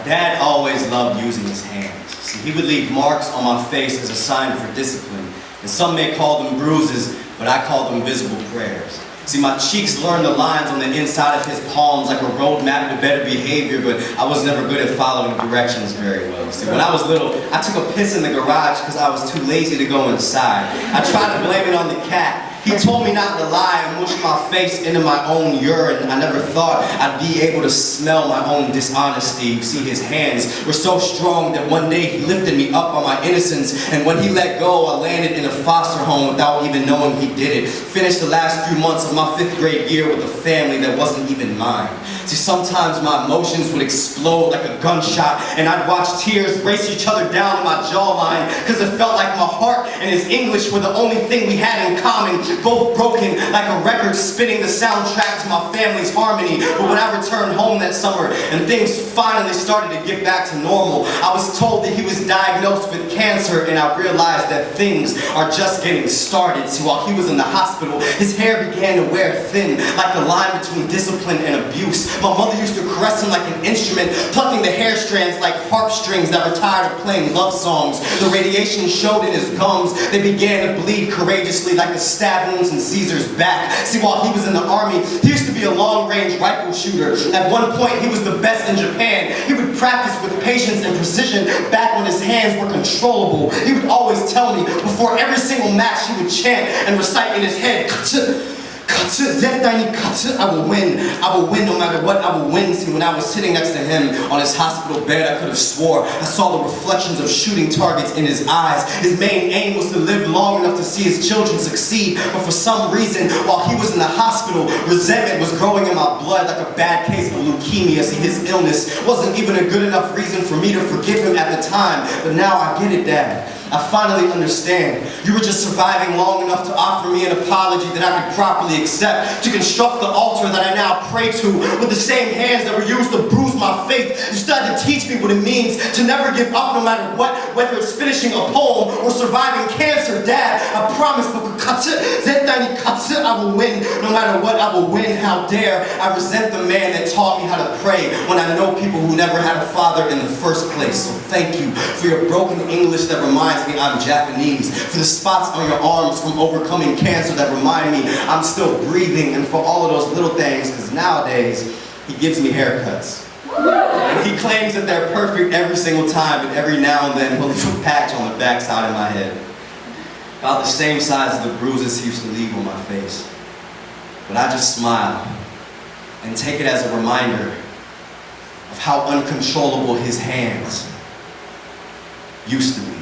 Dad always loved using his hands. See, he would leave marks on my face as a sign for discipline, and some may call them bruises, but I call them visible prayers. See, my cheeks learned the lines on the inside of his palms like a roadmap to better behavior, but I was never good at following directions very well. See, when I was little, I took a piss in the garage because I was too lazy to go inside. I tried to blame it on the cat. He told me not to lie and mush my face into my own urine. I never thought I'd be able to smell my own dishonesty. You see, his hands were so strong that one day he lifted me up on my innocence, and when he let go, I landed in a foster home without even knowing he did it. Finished the last few months of my 5th grade year with a family that wasn't even mine. See, sometimes my emotions would explode like a gunshot, and I'd watch tears race each other down to my jawline because it felt like my heart and his English were the only thing we had in common. Both broken like a record spinning the soundtrack to my family's harmony. But when I returned home that summer and things finally started to get back to normal, I was told that he was diagnosed with cancer, and I realized that things are just getting started. See, while he was in the hospital, his hair began to wear thin, like the line between discipline and abuse. My mother used to caress him like an instrument, plucking the hair strands like harp strings that were tired of playing love songs. The radiation showed in his gums. They began to bleed courageously like the stab wounds in Caesar's back. See, while he was in the army, he used to be a long-range rifle shooter. At one point, he was the best in Japan. He would practice with patience and precision back when his hands were controllable. He would always tell me, before every single match, he would chant and recite in his head, I will win. I will win no matter what. I will win. See, when I was sitting next to him on his hospital bed, I could have swore I saw the reflections of shooting targets in his eyes. His main aim was to live long enough to see his children succeed, but for some reason, while he was in the hospital, resentment was growing in my blood like a bad case of leukemia. See, his illness wasn't even a good enough reason for me to forgive him at the time, but now I get it, Dad. I finally understand. You were just surviving long enough to offer me an apology that I could properly accept, to construct the altar that I now pray to with the same hands that were used to bruise my faith. You started to teach me what it means to never give up no matter what, whether it's finishing a poem or surviving cancer. Dad, I promise, I will win. No matter what, I will win. How dare I resent the man that taught me how to pray when I know people who never had a father in the first place. So thank you for your broken English that reminds me I'm Japanese, for the spots on your arms from overcoming cancer that remind me I'm still breathing, and for all of those little things, because nowadays he gives me haircuts. And he claims that they're perfect every single time, but every now and then he'll leave a patch on the backside of my head, about the same size as the bruises he used to leave on my face. But I just smile and take it as a reminder of how uncontrollable his hands used to be.